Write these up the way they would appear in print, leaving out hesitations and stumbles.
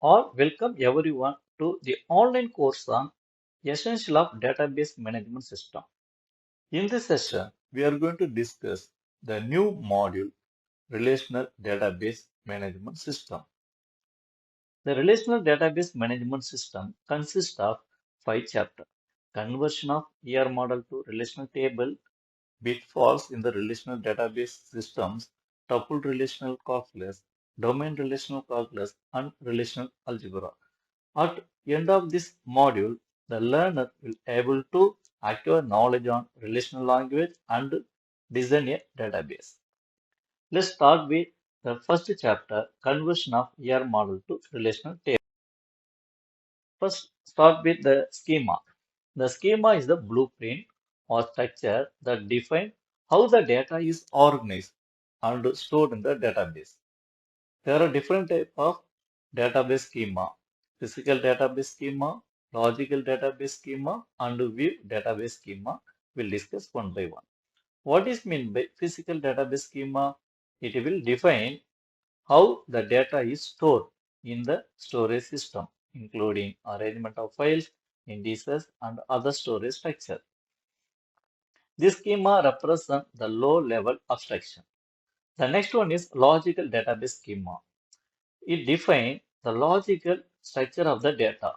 All welcome everyone to the online course on Essential of Database Management System. In this session, we are going to discuss the new module Relational Database Management System. The Relational Database Management System consists of 5 chapters. Conversion of ER model to relational table, pitfalls in the relational database systems, tuple relational calculus, domain relational calculus, and relational algebra. At the end of this module, the learner will be able to acquire knowledge on relational language and design a database. Let's start with the first chapter, conversion of ER model to relational table. First, start with the schema. The schema is the blueprint or structure that defines how the data is organized and stored in the database. There are different types of database schema: physical database schema, logical database schema, and view database schema. We'll discuss one by one. What is meant by physical database schema? It will define how the data is stored in the storage system, including arrangement of files, indices, and other storage structure. This schema represents the low-level abstraction. The next one is logical database schema. It defines the logical structure of the data,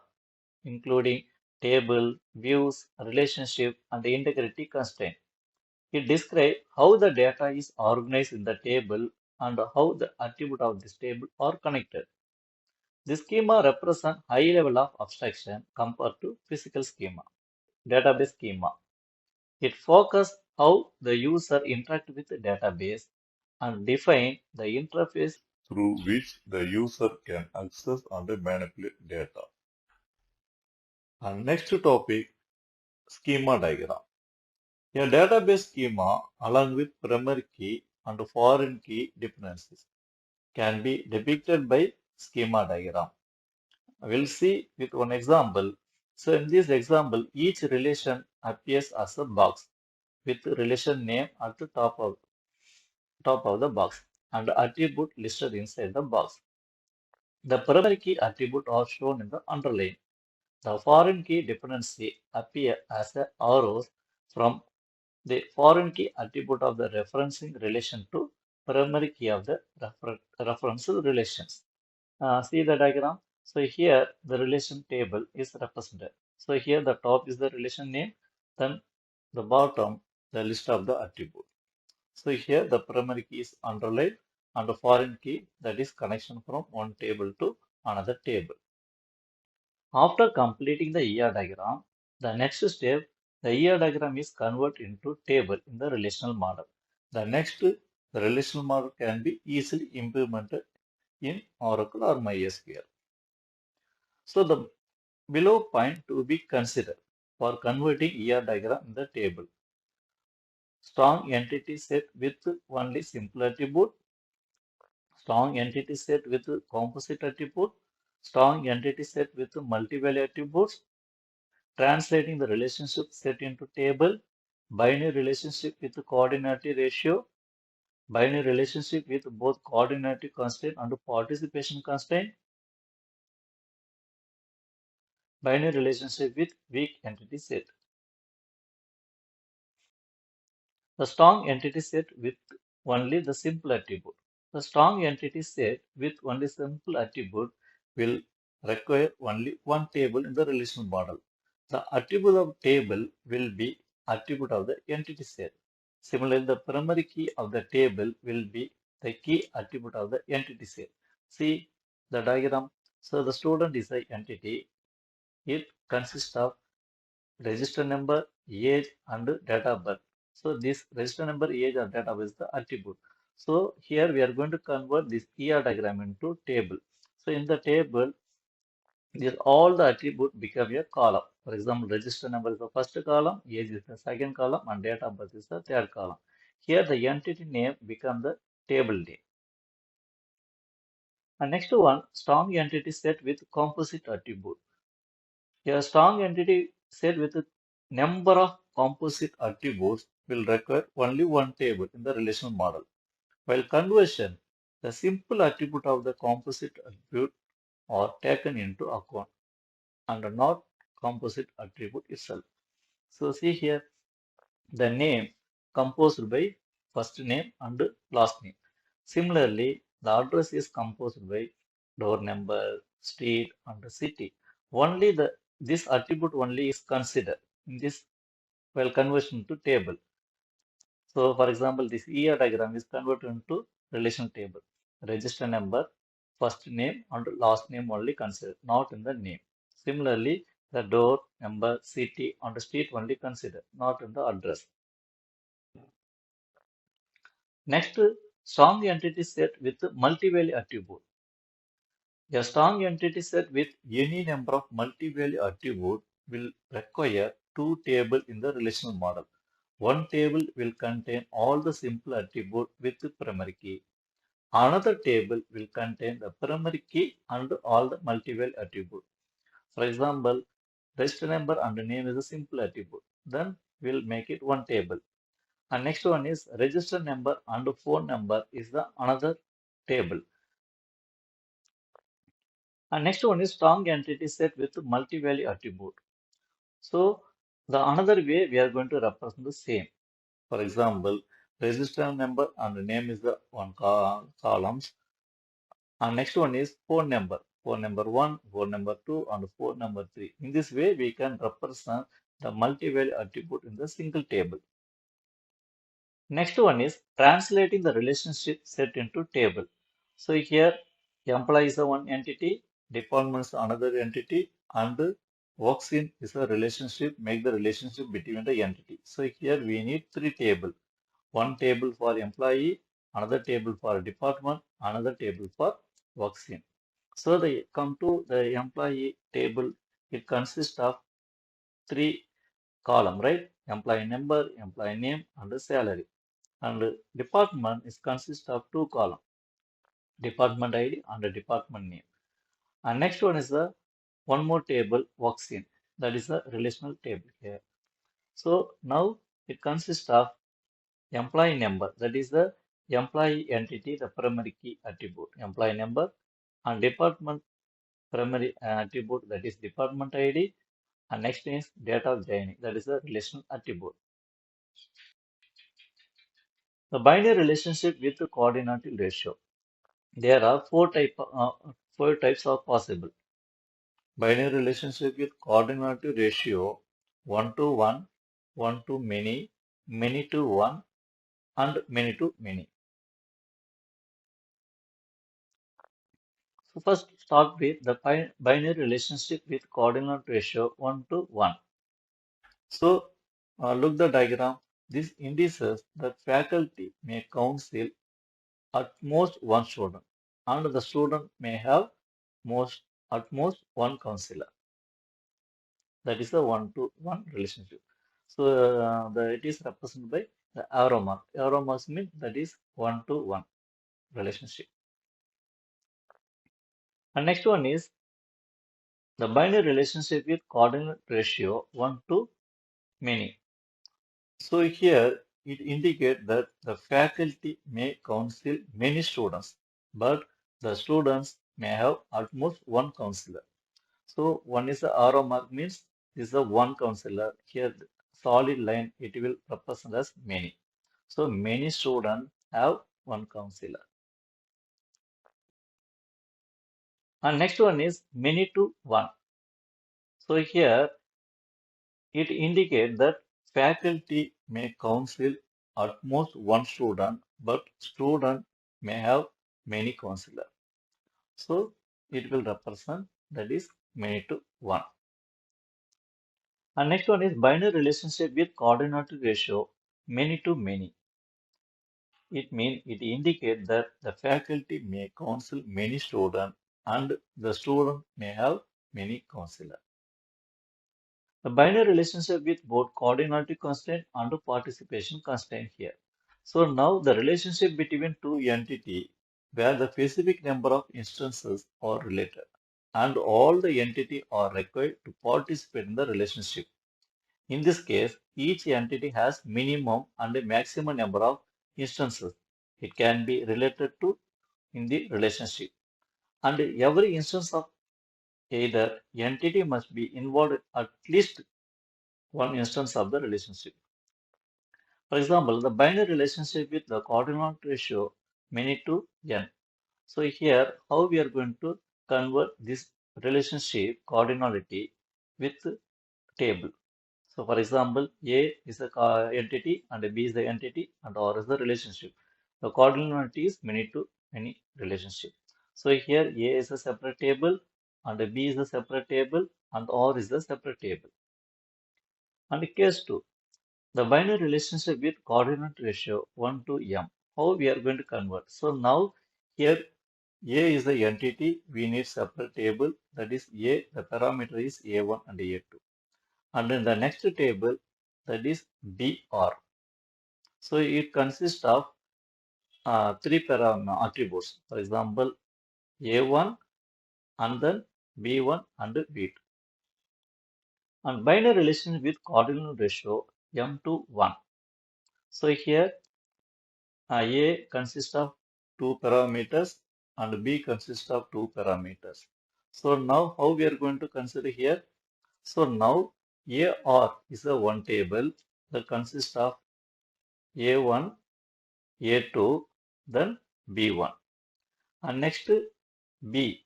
including table, views, relationship, and the integrity constraint. It describes how the data is organized in the table and how the attributes of this table are connected. This schema represents high level of abstraction compared to physical schema, database schema. It focuses how the user interacts with the database and define the interface through which the user can access and manipulate data. And next topic, schema diagram. A database schema along with primary key and foreign key dependencies can be depicted by schema diagram. We'll see with one example. So in this example, each relation appears as a box with relation name at the top of the box and attribute listed inside the box. The primary key attribute are shown in the underline. The foreign key dependency appear as the arrows from the foreign key attribute of the referencing relation to primary key of the referential relations. See the diagram. So here the relation table is represented. So here the top is the relation name, then the bottom the list of the attribute. So here the primary key is underlined and the foreign key, that is connection from one table to another table. After completing the ER diagram, the next step, the ER diagram is converted into table in the relational model. The next, the relational model can be easily implemented in Oracle or MySQL. So the below point to be considered for converting ER diagram in the table. Strong entity set with only simple attribute, strong entity set with composite attribute, strong entity set with multi-value attributes, translating the relationship set into table, binary relationship with coordinate ratio, binary relationship with both coordinate constraint and participation constraint, binary relationship with weak entity set. The strong entity set with only the simple attribute. The strong entity set with only simple attribute will require only one table in the relational model. The attribute of table will be attribute of the entity set. Similarly, the primary key of the table will be the key attribute of the entity set. See the diagram. So the student is the entity. It consists of register number, age, and date of birth. So this register number, age, or date of birth is the attribute. So here we are going to convert this ER diagram into table. So in the table, this all the attribute become a column. For example, register number is the first column, age is the second column, and date of birth is the third column. Here the entity name become the table name. And next one, strong entity set with composite attribute. A strong entity set with a number of composite attributes will require only one table in the relational model. While conversion, the simple attribute of the composite attribute are taken into account and not composite attribute itself. So see here the name composed by first name and last name. Similarly, the address is composed by door number, street, and city. Only this attribute only is considered in this while conversion to table. So, for example, this ER diagram is converted into relational table. Register number, first name, and last name only considered, not in the name. Similarly, the door number, city, and street only considered, not in the address. Next, strong entity set with multi-value attribute. A strong entity set with any number of multi-value attribute will require two tables in the relational model. One table will contain all the simple attribute with the primary key. Another table will contain the primary key and all the multi-value attribute. For example, register number and name is a simple attribute. Then we'll make it one table. And next one is register number and phone number is the another table. And next one is strong entity set with multi-value attribute. So the another way we are going to represent the same. For example, register number and name is the one columns. And next one is phone number. Phone number 1, phone number 2, and phone number 3. In this way, we can represent the multi-value attribute in the single table. Next one is translating the relationship set into table. So here, employee is the one entity, department is another entity, and works in is a relationship, make the relationship between the entity. So here we need three tables. One table for employee, another table for department, another table for works in. So they come to the employee table. It consists of three column, right? Employee number, employee name, and the salary. And department is consists of two column, department ID and the department name. And next one is the one more table works in. That is the relational table here. So now it consists of employee number. That is the employee entity, the primary key attribute, employee number, and department primary attribute, that is department ID, and next is date of joining, that is the relational attribute. The binary relationship with the coordinate ratio. There are four types of possible. Binary relationship with coordinate ratio 1 to 1, 1 to many, many to 1, and many to many. So first start with the binary relationship with coordinate ratio 1 to 1. So look the diagram. This indicates that faculty may counsel at most one student, and the student may have at most one counselor. That is a one-to-one relationship. So it is represented by the arrow mark. Arrow marks mean that is one-to-one relationship. And next one is the binary relationship with coordinate ratio 1 to many. So here it indicates that the faculty may counsel many students, but the students may have at most one counselor. So one is the arrow mark means this is the one counselor. Here solid line it will represent as many. So many students have one counselor. And next one is many to one. So here it indicates that faculty may counsel at most one student, but student may have many counselor. So it will represent that is many to one. And next one is binary relationship with coordinate ratio many to many. It means it indicates that the faculty may counsel many students and the student may have many counselor. The binary relationship with both coordinated constraint and participation constraint here. So now the relationship between two entities where the specific number of instances are related and all the entity are required to participate in the relationship. In this case, each entity has minimum and a maximum number of instances it can be related to in the relationship. And every instance of either entity must be involved at least one instance of the relationship. For example, the binary relationship with the coordinate ratio many to n. So here, how we are going to convert this relationship coordinality with table. So for example, A is the entity and B is the entity and R is the relationship. The coordinality is many to many relationship. So here A is a separate table and B is a separate table and R is a separate table. And case 2, the binary relationship with coordinate ratio 1 to m. How we are going to convert? So now here A is the entity, we need separate table, that is A, the parameter is A1 and A2. And in the next table, that is BR. So it consists of three attributes. For example, A1 and then B1 and B2. And binary relation with coordinate ratio m to 1. So here A consists of two parameters and B consists of two parameters. So now how we are going to consider here? So now AR is a one table that consists of A1, A2, then B1. And next B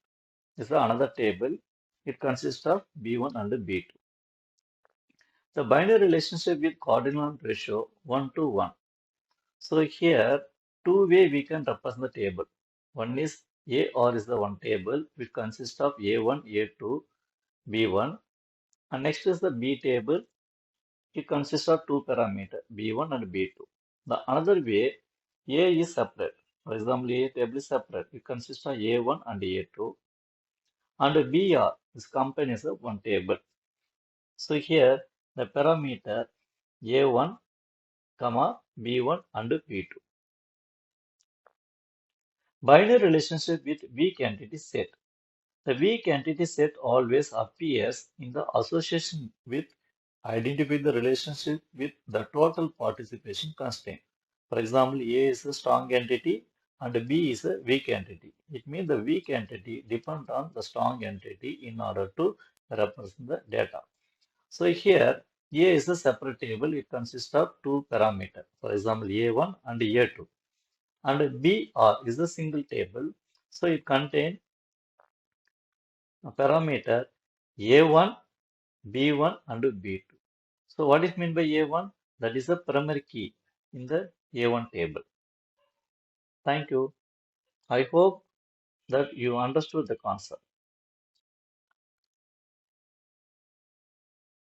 is another table. It consists of B1 and B2. The binary relationship with coordinate ratio 1 to 1. So here, two way we can represent the table. One is AR is the one table which consists of A1, A2, B1. And next is the B table. It consists of two parameters, B1 and B2. The another way, A is separate. For example, A table is separate. It consists of A1 and A2. And BR is combined as a one table. So here, the parameter A1, comma B1 and B2. Binary relationship with weak entity set. The weak entity set always appears in the association with identify the relationship with the total participation constraint. For example, A is a strong entity and B is a weak entity. It means the weak entity depends on the strong entity in order to represent the data. So here A is a separate table. It consists of two parameters. For example, A1 and A2. And BR is a single table. So it contains a parameter A1, B1 and B2. So what is meant by A1? That is the primary key in the A1 table. Thank you. I hope that you understood the concept.